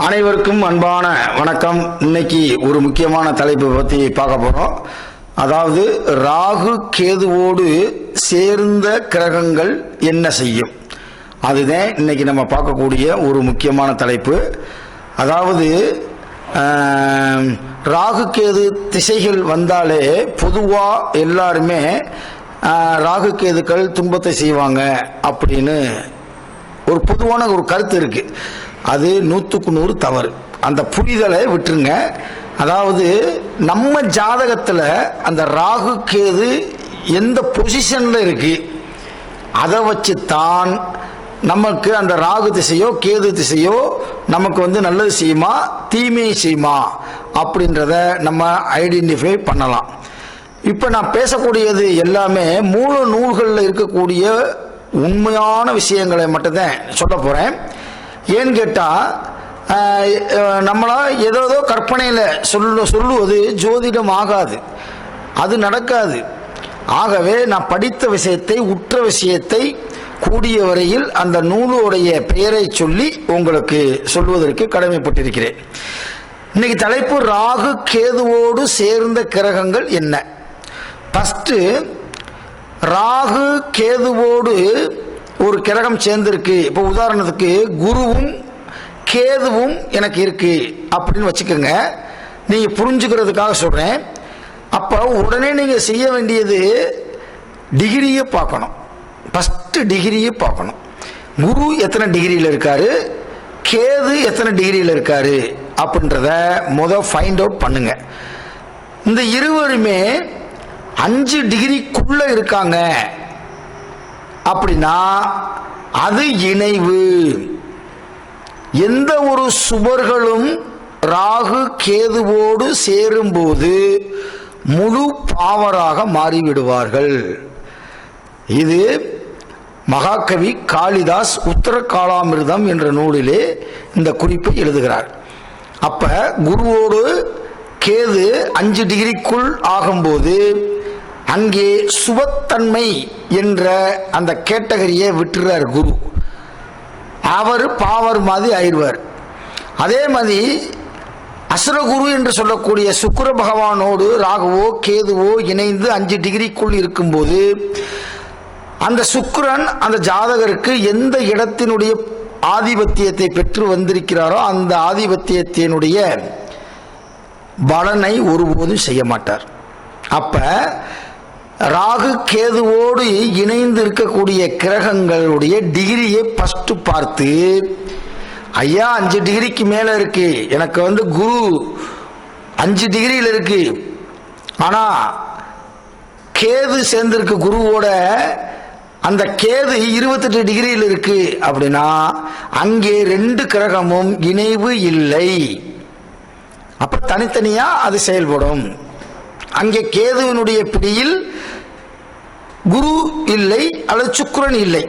அனைவருக்கும் அன்பான வணக்கம். இன்னைக்கு ஒரு முக்கியமான தலைப்பை பற்றி பார்க்க போறோம். அதாவது ராகு கேதுவோடு சேர்ந்த கிரகங்கள் என்ன செய்யும், அதுதான் இன்னைக்கு நம்ம பார்க்கக்கூடிய ஒரு முக்கியமான தலைப்பு. அதாவது ராகு கேது திசைகள் வந்தாலே பொதுவா எல்லாருமே ராகு கேதுக்கள் துன்பத்தை செய்வாங்க அப்படின்னு ஒரு பொதுவான ஒரு கருத்து இருக்கு. அது 100க்கு 100 தவறு. அந்த புரிதலை விட்டுருங்க. அதாவது நம்ம ஜாதகத்தில் அந்த ராகு கேது எந்த பொசிஷன்ல இருக்கு அதை வச்சு தான் நமக்கு அந்த ராகு திசையோ கேது திசையோ நமக்கு நல்லது செய்யுமா தீமையை செய்யுமா அப்படின்றத நம்ம ஐடென்டிஃபை பண்ணலாம். இப்போ நான் பேசக்கூடியது எல்லாமே மூல நூல்களில் இருக்கக்கூடிய உண்மையான விஷயங்களை மட்டும்தான் சொல்ல போறேன். ஏன்னு கேட்டால் நம்மளா ஏதோ கற்பனையில் சொல்லுவது ஜோதிடம் ஆகாது, அது நடக்காது. ஆகவே நான் படித்த விஷயத்தை உற்ற விஷயத்தை கூடிய வரையில் அந்த நூலுடைய பெயரை சொல்லி உங்களுக்கு சொல்வதற்கு கடமைப்பட்டிருக்கிறேன். இன்னைக்கு தலைப்பு ராகு கேதுவோடு சேர்ந்த கிரகங்கள் என்ன. ஃபர்ஸ்ட், ராகு கேதுவோடு ஒரு கிரகம் சேர்ந்திருக்கு. இப்போ உதாரணத்துக்கு குருவும் கேதுவும் எனக்கு இருக்கு அப்படின்னு வச்சுக்கோங்க. நீங்க புரிஞ்சுக்கிறதுக்காக சொல்றேன். அப்ப உடனே நீங்க செய்ய வேண்டியது டிகிரியை பார்க்கணும். ஃபர்ஸ்ட் டிகிரியை பார்க்கணும். குரு எத்தனை டிகிரியில் இருக்காரு, கேது எத்தனை டிகிரியில் இருக்காரு அப்படின்றத ஃபைண்ட் அவுட் பண்ணுங்க. இந்த இருவருமே 5 டிகிரிக்குள்ள இருக்காங்க அப்படின்னா அது இணைவு. எந்த ஒரு சுபர்களும் ராகு கேதுவோடு சேரும்போது முழு பாவராக மாறிவிடுவார்கள். இது மகாகவி காளிதாஸ் உத்தர காலாமிர்தம் என்ற நூலிலே இந்த குறிப்பை எழுதுகிறார். அப்ப குருவோடு கேது 5 டிகிரிக்குள் ஆகும்போது அங்கே சுபத்தன்மை என்ற அந்த கேட்டகரியை விட்டுறார் குரு. அவர் பாவர் மாதிரி ஆயிடுவார். அதே மாதிரி அசுரகுரு என்று சொல்லக்கூடிய சுக்கிர பகவானோடு ராகுவோ கேதுவோ இணைந்து 5 டிகிரிக்குள் இருக்கும்போது அந்த சுக்கிரன் அந்த ஜாதகருக்கு எந்த இடத்தினுடைய ஆதிபத்தியத்தை பெற்று வந்திருக்கிறாரோ அந்த ஆதிபத்தியத்தினுடைய பலனை ஒருபோதும் செய்ய மாட்டார். அப்ப ராகு கேதுவோடு இணைந்து இருக்கக்கூடிய கிரகங்களுடைய டிகிரியை ஃபர்ஸ்ட் பார்த்து, ஐயா 5 டிகிரிக்கு மேல இருக்கு, எனக்கு குரு 5 டிகிரியில் இருக்கு, ஆனா கேது சேர்ந்திருக்கு குருவோட, அந்த கேது 28 டிகிரியில் இருக்கு அப்படின்னா அங்கே 2 கிரகமும் இணைவு இல்லை. அப்ப தனித்தனியா அது செயல்படும். அங்கே கேதுவினுடைய பிடியில் குரு இல்லை அல்லது சுக்கிரன் இல்லை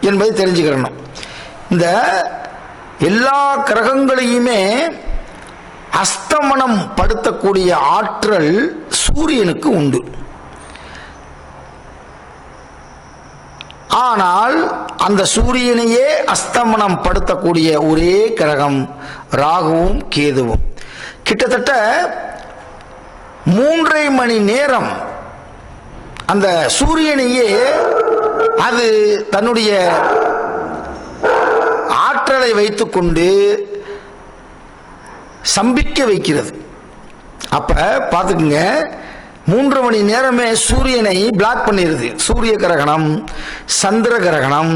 என்பதை தெரிஞ்சுக்கிறணும். இந்த எல்லா கிரகங்களையுமே அஸ்தமனம் படுத்தக்கூடிய ஆற்றல் சூரியனுக்கு உண்டு. ஆனால் அந்த சூரியனையே அஸ்தமனம் படுத்தக்கூடிய ஒரே கிரகம் ராகுவும் கேதுவும். கிட்டத்தட்ட 3.5 மணி நேரம் அந்த சூரியனையே அது தன்னுடைய ஆற்றலை வைத்துக்கொண்டு சம்பிக்க வைக்கிறது. அப்ப பாத்துக்குங்க, 3 மணி நேரமே சூரியனை பிளாக் பண்ணிருது. சூரிய கிரகணம், சந்திர கிரகணம்,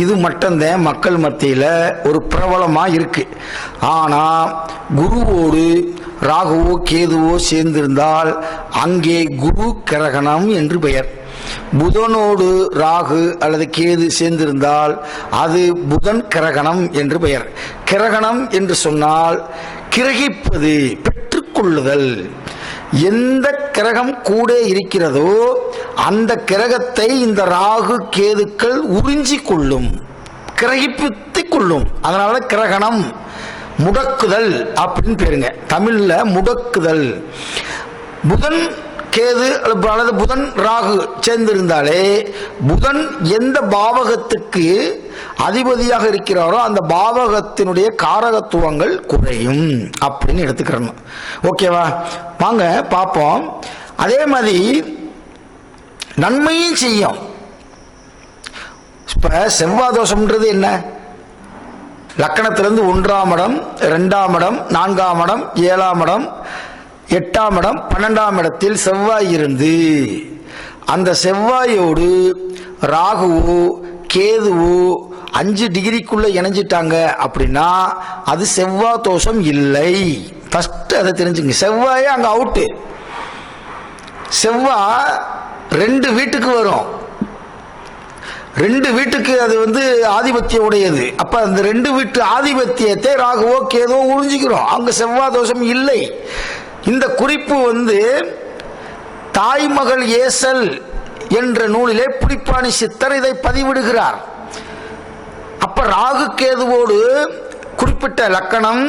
இது மட்டும்தான் மக்கள் மத்தியில ஒரு பிரபலமா இருக்கு. ஆனா குருவோடு ராகுவோ கேதுவோ சேர்ந்திருந்தால் அங்கே குரு கிரகணம் என்று பெயர். புதனோடு ராகு அல்லது கேது சேர்ந்திருந்தால் அது புதன் கிரகணம் என்று பெயர். கிரகணம் என்று சொன்னால் கிரகிப்பது, பெற்றுக்கொள்ளுதல். எந்த கிரகம் கூட இருக்கிறதோ அந்த கிரகத்தை இந்த ராகு கேதுக்கள் உறிஞ்சி கொள்ளும், கிரகிப்பித்துக் கொள்ளும். அதனால கிரகணம், முடக்குதல் அப்படின்னு பேருங்க. தமிழ்ல முடக்குதல். புதன் கேது அல்லது புதன் ராகு சேர்ந்திருந்தாலே புதன் எந்த பாவகத்துக்கு அதிபதியாக இருக்கிறாரோ அந்த பாவகத்தினுடைய காரகத்துவங்கள் குறையும் அப்படின்னு எடுத்துக்கிறணும். ஓகேவா? வாங்க பார்ப்போம். அதே மாதிரி நன்மையும் செய்யும். இப்ப செவ்வாய் தோஷம்ன்றது என்ன? லக்கணத்திலிருந்து 1ஆம் இடம், 2ஆம் இடம், 4ஆம் இடம், 7ஆம் இடம், 8ஆம் இடம், 12ஆம் இடத்தில் செவ்வாய் இருந்து அந்த செவ்வாயோடு ராகுவோ கேதுவோ 5 டிகிரிக்குள்ள இணைஞ்சிட்டாங்க அப்படின்னா அது செவ்வாய் தோஷம் இல்லை. ஃபர்ஸ்ட் அதை தெரிஞ்சுங்க. செவ்வாயே அங்க அவுட்டு. செவ்வாய் 2 வீட்டுக்கு வரும். 2 வீட்டுக்கு அது ஆதிபத்தியம் உடையது. அப்ப அந்த 2 வீட்டு ஆதிபத்தியத்தை ராகுவோ கேதுவோ உறிஞ்சிக்கிறோம். அங்க செவ்வாய் தோஷம் இல்லை. இந்த குறிப்பு தாய்மகள் ஏசல் என்ற நூலிலே புலிப்பாணி சித்தர் இதை பதிவிடுகிறார். அப்ப ராகு கேதுவோடு குறிப்பிட்ட லக்கணம்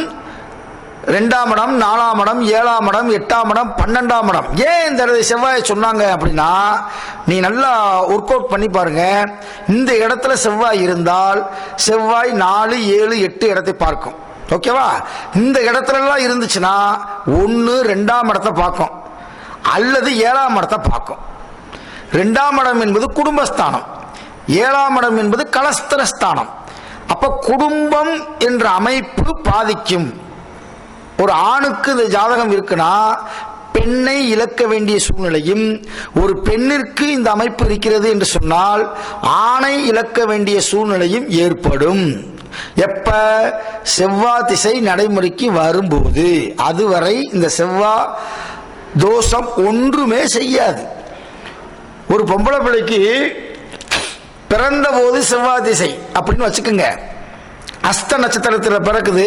2ஆம் இடம், 4ஆம் இடம், 7ஆம் இடம், 8ஆம் இடம், 12ஆம் இடம். ஏன் இந்த செவ்வாயை சொன்னாங்க அப்படின்னா, நீ நல்லா ஒர்க் அவுட் பண்ணி பாருங்க. இந்த இடத்துல செவ்வாய் இருந்தால் செவ்வாய் 4, 7, 8 இடத்தை பார்க்கும். ஓகேவா? இந்த இடத்துல எல்லாம் இருந்துச்சுன்னா 1, 2ஆம் இடத்தை பார்க்கும் அல்லது 7ஆம் இடத்தை பார்க்கும். 2ஆம் இடம் என்பது குடும்பஸ்தானம், 7ஆம் இடம் என்பது கலஸ்தரஸ்தானம். அப்ப குடும்பம் என்ற அமைப்பு பாதிக்கும். ஒரு ஆணுக்கு இந்த ஜாதகம் இருக்குன்னா பெண்ணை இழக்க வேண்டிய சூழ்நிலையும், ஒரு பெண்ணிற்கு இந்த அமைப்பு இருக்கிறது என்று சொன்னால் ஆணை இழக்க வேண்டிய சூழ்நிலையும் ஏற்படும். எப்ப செவ்வாய் திசை நடைமுறைக்கு வரும்போது, அதுவரை இந்த செவ்வாய் தோஷம் ஒன்றுமே செய்யாது. ஒரு பொம்பளை பிள்ளைக்கு பிறந்த போது செவ்வாய் திசை அப்படின்னு வச்சுக்கோங்க. அஸ்த நட்சத்திரத்தில் பிறக்குது,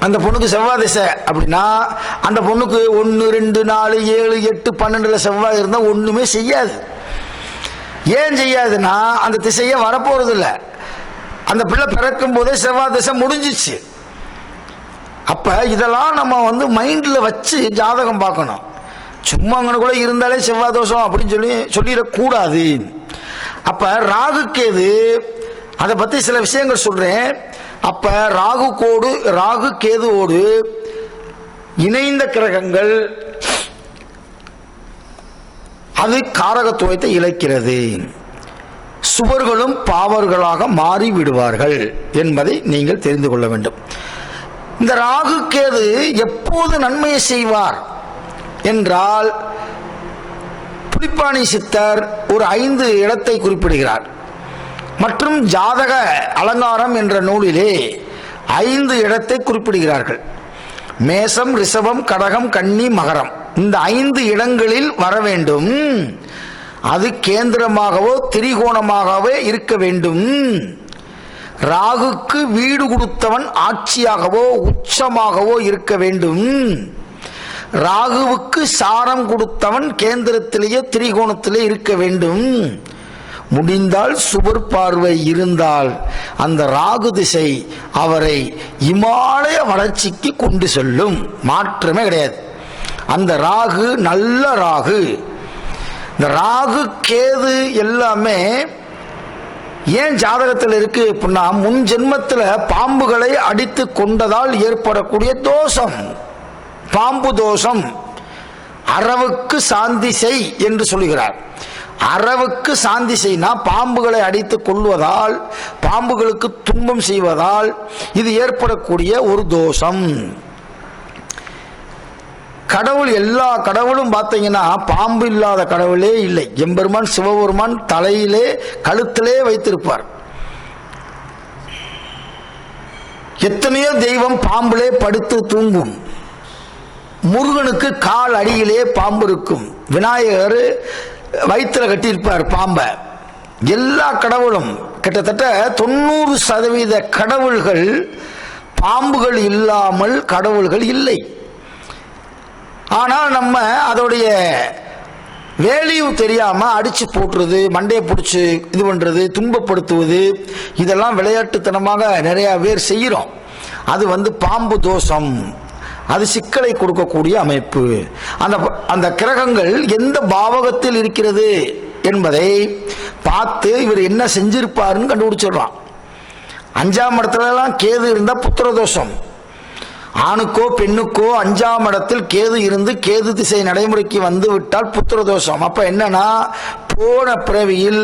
அந்த பொண்ணுக்கு செவ்வாய் திசை அப்படின்னா அந்த பொண்ணுக்கு 1, 2, 4, 7, 8, 12 செவ்வாய் இருந்தால் ஒண்ணுமே செய்யாது. ஏன் செய்யாதுன்னா அந்த திசையே வரப்போறது இல்லை. அந்த பிள்ளை பிறக்கும் போதே செவ்வாய் திசை முடிஞ்சிச்சு. அப்ப இதெல்லாம் நம்ம மைண்ட்ல வச்சு ஜாதகம் பார்க்கணும். சும்மா அங்கே கூட இருந்தாலே செவ்வாய் தோஷம் அப்படின்னு சொல்லிடக்கூடாது. அப்ப ராகு கேது, அதை பத்தி சில விஷயங்கள் சொல்றேன். அப்ப ராகு கேதுவோடு இணைந்த கிரகங்கள் அது காரகத்துவத்தை இழக்கிறது. சுவர்களும் பாவர்களாக மாறி விடுவார்கள் என்பதை நீங்கள் தெரிந்து கொள்ள வேண்டும். இந்த ராகு கேது எப்போது நன்மையை செய்வார் என்றால், புலிப்பாணி சித்தர் ஒரு 5 இடத்தை குறிப்பிடுகிறார். மற்றும் ஜாதக அலங்காரம் என்ற நூலிலே 5 இடத்தை குறிப்பிடுகிறார்கள். மேசம், ரிஷபம், கடகம், கன்னி, மகரம், இந்த 5 இடங்களில் வர வேண்டும். அது கேந்திரமாகவோ திரிகோணமாகவே இருக்க வேண்டும். ராகுக்கு வீடு கொடுத்தவன் ஆட்சியாகவோ உச்சமாகவோ இருக்க வேண்டும். ராகுவுக்கு சாரம் கொடுத்தவன் கேந்திரத்திலேயே திரிகோணத்திலே இருக்க வேண்டும். முடிந்தால் சுவர் பார்வை இருந்தால் அந்த ராகு திசை அவரை இமாலய வளர்ச்சிக்கு கொண்டு செல்லும். மாற்றமே கிடையாது. அந்த ராகு நல்ல ராகு. இந்த ராகு கேது எல்லாமே ஏன் ஜாதகத்தில் இருக்கு அப்படின்னா, முன் ஜென்மத்தில் பாம்புகளை அடித்து கொண்டதால் ஏற்படக்கூடிய தோஷம், பாம்பு தோஷம். அரவுக்கு சாந்தி செய் என்று சொல்கிறார். அரவுக்கு சாந்தி செய்னா பாம்புகளை அடித்து கொள்வதால், பாம்புகளுக்கு துன்பம் செய்வதால் இது ஏற்படக்கூடிய ஒரு தோஷம். கடவுள், எல்லா கடவுளும் பார்த்தீங்கன்னா பாம்பு இல்லாத கடவுளே இல்லை. எம்பெருமான் சிவபெருமான் தலையிலே கழுத்திலே வைத்திருப்பார். எத்தனையோ தெய்வம் பாம்பிலே படுத்து தூங்கும். முருகனுக்கு கால் அடியிலே பாம்பு இருக்கும். விநாயகர் வயிற்றுல கட்டியிருப்பார் பாம்பை. எல்லா கடவுளும் கிட்டத்தட்ட 90% கடவுள்கள் பாம்புகள் இல்லாமல் கடவுள்கள் இல்லை. ஆனால் நம்ம அதோடைய வேல்யூ தெரியாம அடிச்சு போட்டுறது, மண்டையை பிடிச்சி இது பண்றது, துன்பப்படுத்துவது, இதெல்லாம் விளையாட்டுத்தனமாக நிறைய பேர் செய்கிறோம். அது பாம்பு தோஷம். அது சிக்கலை கொடுக்கக்கூடிய அமைப்பு. அந்த அந்த கிரகங்கள் எந்த பாவகத்தில் இருக்கிறது என்பதை பார்த்து இவர் என்ன செஞ்சிருப்பாருன்னு கண்டுபிடிச்சிடலாம். 5ஆம் இடத்துலலாம் கேது இருந்தா புத்திரதோஷம். ஆணுக்கோ பெண்ணுக்கோ 5ஆம் இடத்தில் கேது இருந்து கேது திசை நடைமுறைக்கு வந்து விட்டால் புத்திரதோஷம். அப்ப என்னன்னா, போன பிறவியில்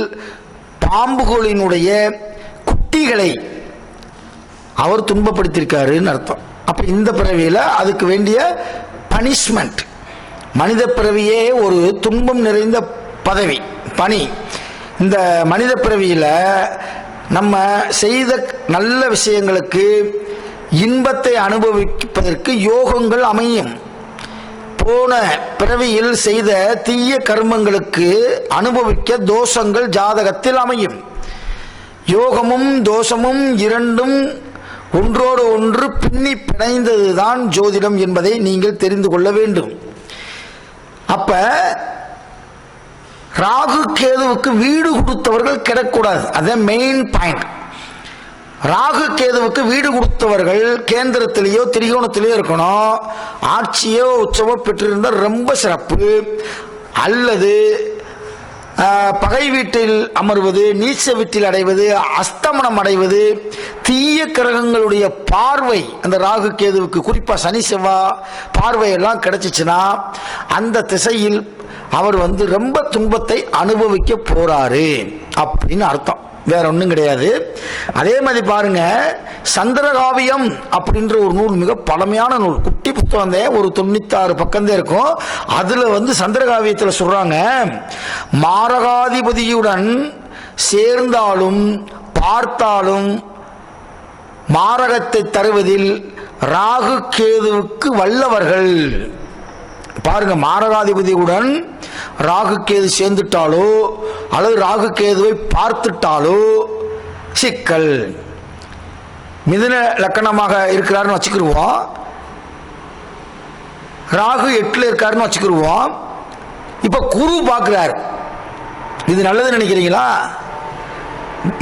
பாம்புகளினுடைய குட்டிகளை அவர் துன்பப்படுத்தியிருக்காருன்னு அர்த்தம். அப்ப இந்த பிறவியில அதுக்கு வேண்டிய பனிஷ்மெண்ட். மனித பிறவியே ஒரு துன்பம் நிறைந்த பதவி, பணி. இந்த மனித பிறவியில நம்ம செய்த நல்ல விஷயங்களுக்கு இன்பத்தை அனுபவிப்பதற்கு யோகங்கள் அமையும். போன பிறவியில் செய்த தீய கர்மங்களுக்கு அனுபவிக்க தோஷங்கள் ஜாதகத்தில் அமையும். யோகமும் தோஷமும் இரண்டும் ஒன்றோடு ஒன்று பின்னி பிணைந்ததுதான் ஜோதிடம் என்பதை நீங்கள் தெரிந்து கொள்ள வேண்டும். அப்ப ராகு கேதுவுக்கு வீடு கொடுத்தவர்கள் கிடக்கூடாது. அதான் மெயின் பாயிண்ட். ராகு கேதுவுக்கு வீடு கொடுத்தவர்கள் கேந்திரத்திலேயோ திரிகோணத்திலேயோ இருக்கணும். ஆட்சியோ உச்சமோ பெற்றிருந்தால் ரொம்ப சிறப்பு. அல்லது பகை வீட்டில் அமர்வது, நீச்ச வீட்டில் அடைவது, அஸ்தமனம் அடைவது, தீய கிரகங்களுடைய பார்வை அந்த ராகு கேதுவுக்கு, குறிப்பா சனி செவ்வாய் பார்வையெல்லாம் கிடைச்சிச்சுன்னா அந்த திசையில் அவர் ரொம்ப துன்பத்தை அனுபவிக்க போறாரு அப்படின்னு அர்த்தம். வேற ஒன்றும் கிடையாது. அதே மாதிரி பாருங்க, சந்திரகாவியம் அப்படின்ற ஒரு நூல் மிக பழமையான நூல். குட்டி புத்தகம் ஒரு 96 பக்கம் தான் இருக்கும். அதுல சந்திரகாவியத்தில் சொல்றாங்க, மாரகாதிபதியுடன் சேர்ந்தாலும் பார்த்தாலும் மாரகத்தை தருவதில் ராகு கேதுவுக்கு வல்லவர்கள். பாருங்க, மாரகாதிபதியுடன் ராகு கேது சேர்ந்துட்டாலோ அல்லது ராகு கேதுவை பார்த்துட்டாலோ சிக்கல். மிதுன லக்கணமாக இருக்கிறாருன்னு வச்சுக்கிருவோம், ராகு 8ல் இருக்காருன்னு வச்சுக்கிருவோம். இப்ப குரு பார்க்கிறார். இது நல்லது நினைக்கிறீங்களா?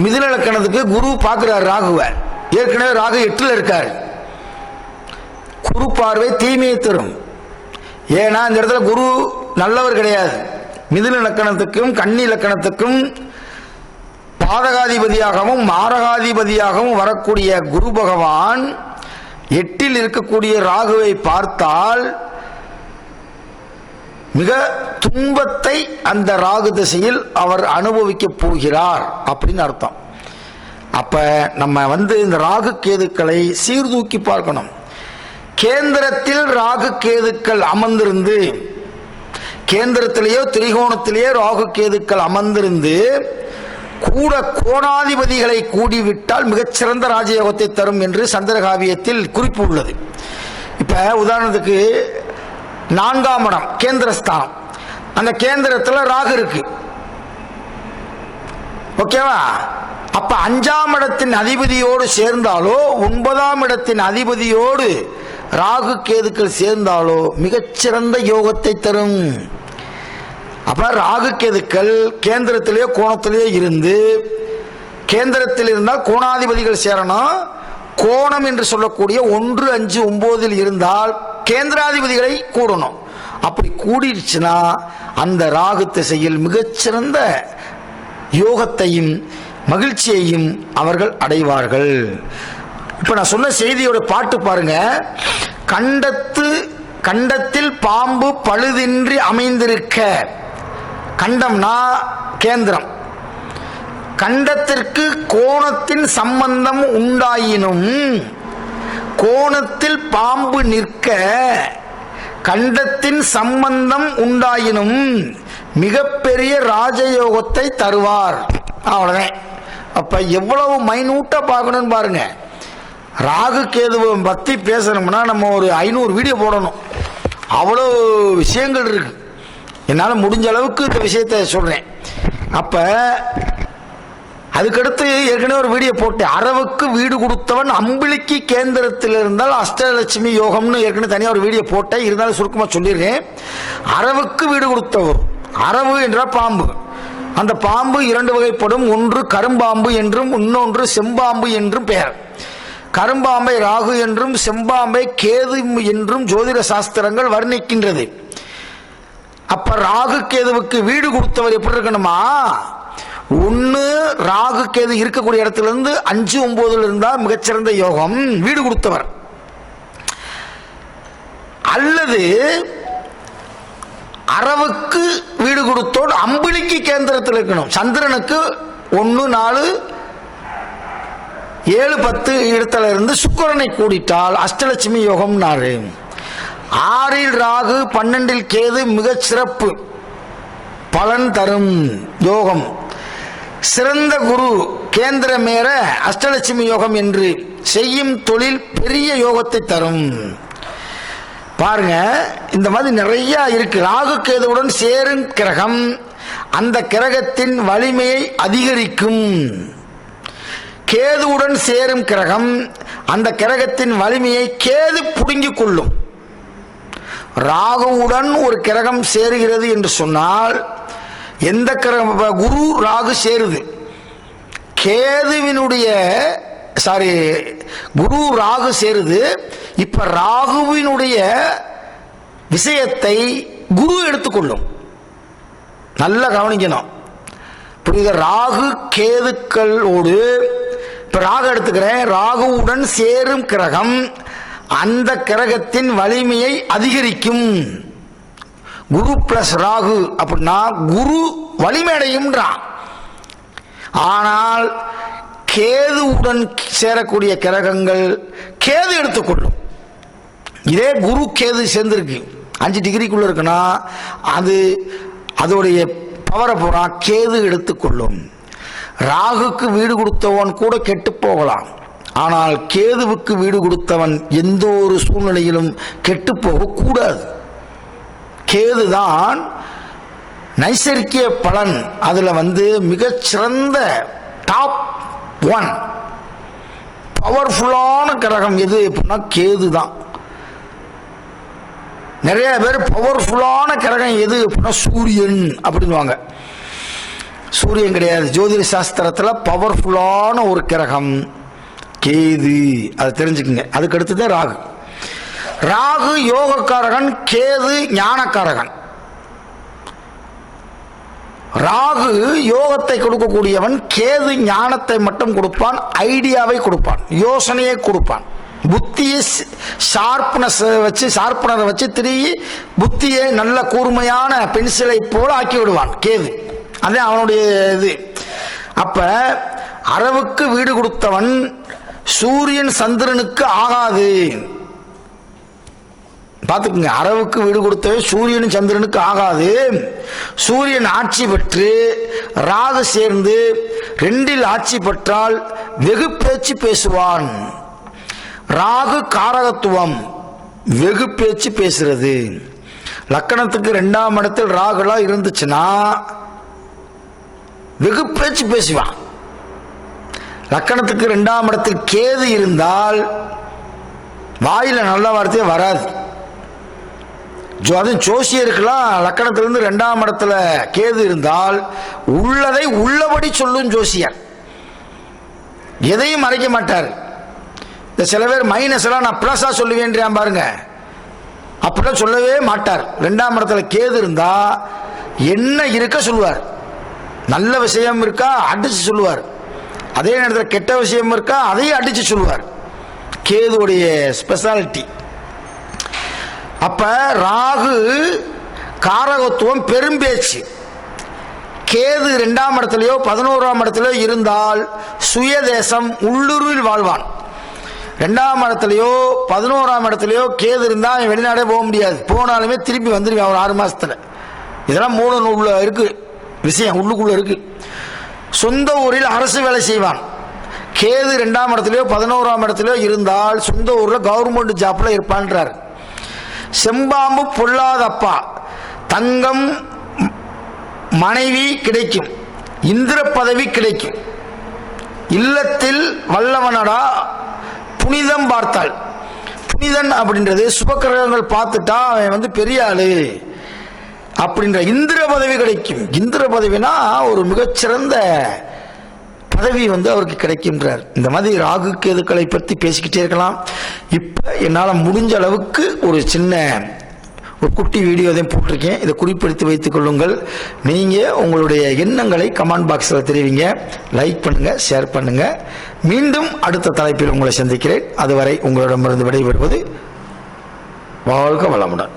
மிதுன லக்கணத்துக்கு குரு பார்க்கிறார் ராகுவை. ஏற்கனவே ராகு 8ல் இருக்கார். குரு பார்வை தீமையை தரும். ஏன்னா இந்த இடத்துல குரு நல்லவர் கிடையாது. மிதுன லக்கணத்துக்கும் கன்னி லக்கணத்துக்கும் பாதகாதிபதியாகவும் மாரகாதிபதியாகவும் வரக்கூடிய குரு பகவான் 8ல் இருக்கக்கூடிய ராகுவை பார்த்தால் மிக துன்பத்தை அந்த ராகு திசையில் அவர் அனுபவிக்க போகிறார் அப்படின்னு அர்த்தம். அப்ப நம்ம இந்த ராகு கேதுக்களை சீர்தூக்கி பார்க்கணும். கேந்திரத்தில் ராகு கேதுக்கள் அமர்ந்திருந்து, கேந்திரத்திலேயோ திரிகோணத்திலேயோ ராகு கேதுக்கள் அமர்ந்திருந்து கூட கோணாதிபதிகளை கூடிவிட்டால் மிகச்சிறந்த ராஜயோகத்தை தரும் என்று சந்திரகாவியத்தில் குறிப்பு உள்ளது. இப்ப உதாரணத்துக்கு 4ஆம் இடம் கேந்திரஸ்தானம், அந்த கேந்திரத்தில் ராகு இருக்கு, ஓகேவா? அப்ப 5ஆம் இடத்தின் அதிபதியோடு சேர்ந்தாலோ 9ஆம் இடத்தின் அதிபதியோடு ராகு கேதுக்கள் சேர்ந்தாலோ மிகச்சிறந்த யோகத்தை தரும். அப்ப ராகு கேதுக்கள் கேந்திரத்திலேயோ கோணத்திலேயோ இருந்து, கேந்திரத்தில் இருந்தால் கோணாதிபதிகள் சேரணும். கோணம் என்று சொல்லக்கூடிய 1, 5, 9 இருந்தால் கேந்திராதிபதிகளை கூடணும். அப்படி கூடிடுச்சுன்னா அந்த ராகு திசையில் மிகச்சிறந்த யோகத்தையும் மகிழ்ச்சியையும் அவர்கள் அடைவார்கள். இப்ப நான் சொன்ன செய்தியோட பாட்டு பாருங்க. கண்டத்தில் பாம்பு பழுதின்றி அமைந்திருக்க, கண்டம்னா கேந்திரம், கண்டத்திற்கு கோணத்தின் சம்பந்தம் உண்டாயினும் கோணத்தில் பாம்பு நிற்க கண்டத்தின் சம்பந்தம் உண்டாயினும் மிகப்பெரிய ராஜயோகத்தை தருவார். அவ்வளவுதான். அப்ப எவ்வளவு மைனூட்டா பார்க்கணும்னு பாருங்க. ராகு கேதுவை பத்தி பேசணும்னா நம்ம ஒரு 500 வீடியோ போடணும். அவ்வளோ விஷயங்கள் இருக்கு. என்னால் முடிஞ்ச அளவுக்கு இந்த விஷயத்தை சொல்றேன். அப்ப அதுக்கடுத்து ஏற்கனவே ஒரு வீடியோ போட்டேன். அரவுக்கு வீடு கொடுத்தவன் அம்பிளிக்கு கேந்திரத்தில் இருந்தால் அஷ்டலட்சுமி யோகம்னு ஏற்கனவே தனியாக ஒரு வீடியோ போட்டேன். இருந்தாலும் சுருக்கமாக சொல்லிடுறேன். அரவுக்கு வீடு கொடுத்தவர், அரவு என்றால் பாம்பு. அந்த பாம்பு 2 வகைப்படும். ஒன்று கரும்பாம்பு என்றும் இன்னொன்று செம்பாம்பு என்றும் பெயர். கரும்பாம்பை ராகு என்றும் செம்பாம்பை கேது என்றும் ஜோதிட சாஸ்திரங்கள் வர்ணிக்கின்றது. அப்ப ராகு கேதுவுக்கு வீடு கொடுத்தவர் எப்படி இருக்கணுமா? ஒன்னு ராகு கேது இருக்கக்கூடிய இடத்துல இருந்து 5, 9 இருந்தா மிகச்சிறந்த யோகம், வீடு கொடுத்தவர். அல்லது அரவுக்கு வீடு கொடுத்தோடு அம்பிளிக்கு கேந்திரத்தில் இருக்கணும். சந்திரனுக்கு 1, 4, 7, 10 இடத்துல இருந்து சுக்கிரனை கூடிட்டால் அஷ்டலட்சுமி யோகம். 6 ராகு 12 கேது மிகச் சிறப்பு பலன் தரும் யோகம். சிறந்த குரு கேந்திரமேற அஷ்டலட்சுமி யோகம் என்று செய்யும் தொழில் பெரிய யோகத்தை தரும். பாருங்க, இந்த மாதிரி நிறைய இருக்கு. ராகு கேதுவுடன் சேரும் கிரகம் அந்த கிரகத்தின் வலிமையை அதிகரிக்கும். கேதுவுடன் சேரும் கிரகம் அந்த கிரகத்தின் வலிமையை கேது புடுங்கிக் கொள்ளும். ராகுவுடன் ஒரு கிரகம் சேருகிறது என்று சொன்னால், எந்த கிரகம்? குரு ராகு சேருது, கேதுவினுடைய குரு ராகு சேருது. இப்ப ராகுவினுடைய விஷயத்தை குரு எடுத்துக்கொள்ளும். நல்லா கவனிக்கணும், புரியுது? ராகு கேதுக்களோடு இப்ப ராகு எடுத்துக்கிறேன். ராகுவுடன் சேரும் கிரகம் அந்த கிரகத்தின் வலிமையை அதிகரிக்கும். குரு பிளஸ் ராகு அப்படின்னா குரு வலிமை அடையும்ன்றான். ஆனால் கேதுவுடன் சேரக்கூடிய கிரகங்கள் கேது எடுத்துக்கொள்ளும். இதே குரு கேது சேர்ந்திருக்கு 5 டிகிரிக்குள்ள இருக்குன்னா அதோடைய பவரை பூரா கேது எடுத்துக்கொள்ளும். ராகுக்கு வீடு கொடுத்தவன் கூட கெட்டு போகலாம், ஆனால் கேதுவுக்கு வீடு கொடுத்தவன் எந்த ஒரு சூழ்நிலையிலும் கெட்டு போக கூடாது. கேதுதான் நைசர்கிய பலன். அதுல மிகச்சிறந்த டாப் 1 பவர்ஃபுல்லான கிரகம் எது அப்படின்னா கேது தான். நிறைய பேர் பவர்ஃபுல்லான கிரகம் எது அப்படின்னா சூரியன் அப்படின்வாங்க. சூரியன் கிடையாது. ஜோதிட சாஸ்திரத்தில் பவர்ஃபுல்லான ஒரு கிரகம் கேது, அதை தெரிஞ்சுக்குங்க. அதுக்கு அடுத்தது ராகு. ராகு யோகக்காரகன், கேது ஞானக்காரகன். ராகு யோகத்தை கொடுக்கக்கூடியவன், கேது ஞானத்தை மட்டும் கொடுப்பான், ஐடியாவை கொடுப்பான், யோசனையை கொடுப்பான். புத்தியை ஷார்ப்னரை வச்சு திரும்பி புத்தியை நல்ல கூர்மையான பென்சிலை போல ஆக்கி விடுவான் கேது. அதே அவனுடைய இது. அப்ப அரவுக்கு வீடு கொடுத்தவன் சூரியன் சந்திரனுக்கு ஆகாது. பார்த்துக்குங்க, அரவுக்கு வீடு கொடுத்தவே சூரியன் சந்திரனுக்கு ஆகாது. சூரியன் ஆட்சி பெற்று ராகு சேர்ந்து 2இல் ஆட்சி பெற்றால் வெகு பேச்சு பேசுவான். ராகு காரகத்துவம், வெகு பேச்சு பேசுறது. லக்கணத்துக்கு 2ஆம் இடத்தில் ராகுலாம் இருந்துச்சுன்னா வெகு பேச்சு பேசுவான். லக்கணத்துக்கு 2ஆம் இடத்தில் கேது இருந்தால் வாயில நல்ல வார்த்தையே வராது. அது ஜோசியருக்கெல்லாம் லக்கணத்திலிருந்து 2ஆம் இடத்துல கேது இருந்தால் உள்ளதை உள்ளபடி சொல்லும் ஜோசியர். எதையும் மறைக்க மாட்டார். இந்த சில பேர் மைனஸ் எல்லாம் நான் பிளஸா சொல்லுவேன் பாருங்க, அப்படிலாம் சொல்லவே மாட்டார். 2ஆம் இடத்துல கேது இருந்தா என்ன இருக்க சொல்லுவார். நல்ல விஷயம் இருக்கா அடிச்சு சொல்லுவார். அதே நேரத்தில் கெட்ட விஷயம் இருக்கா அதையும் அடிச்சு சொல்லுவார். கேதுவுடைய ஸ்பெஷாலிட்டி. அப்ப ராகு காரகத்துவம், பெரும்பேச்சு. கேது 2ஆம் இடத்திலேயோ 11ஆம் இடத்திலேயோ இருந்தால் சுயதேசம், உள்ளூரில் வாழ்வான். 2ஆம் இடத்திலேயோ 11ஆம் இடத்திலேயோ கேது இருந்தா வெளிநாடே போக முடியாது. போனாலுமே திருப்பி வந்துருவான் ஒரு 6 மாசத்துல. இதெல்லாம் மூல நூல்ல இருக்கு விஷயம், உள்ளுக்குள்ள இருக்கு. சொந்த ஊரில் அரசு வேலை செய்வான். கேது 2ஆம் இடத்திலேயோ 11ஆம் இடத்திலேயோ இருந்தால் சொந்த ஊர்ல கவர்மெண்ட் ஜாப்ல இருப்பான்றார். செம்பாம்பு பொல்லாதப்பா, தங்கம் மனைவி கிடைக்கும், இந்திர பதவி கிடைக்கும், இல்லத்தில் வல்லவனடா புனிதம் பார்த்தாள். புனிதன் அப்படின்றது சுபக்கிரகங்கள் பார்த்துட்டா அவன் பெரிய ஆளு அப்படின்ற இந்திர பதவி கிடைக்கும். இந்திர பதவினா ஒரு மிகச்சிறந்த பதவி அவருக்கு கிடைக்கின்றார். இந்த மாதிரி ராகு கேதுக்களை பற்றி பேசிக்கிட்டே இருக்கலாம். இப்ப என்னால முடிஞ்ச அளவுக்கு ஒரு குட்டி வீடியோ தான் போட்டிருக்கேன். இதை குறிப்பிடுத்தி வைத்துக் கொள்ளுங்கள். நீங்க உங்களுடைய எண்ணங்களை கமெண்ட் பாக்ஸில் தெரிவிங்க. லைக் பண்ணுங்க, ஷேர் பண்ணுங்க. மீண்டும் அடுத்த தலைப்பில் உங்களை சந்திக்கிறேன். அதுவரை உங்களிடமிருந்து விடைபெறுவது வாழ்க வளமுடன்.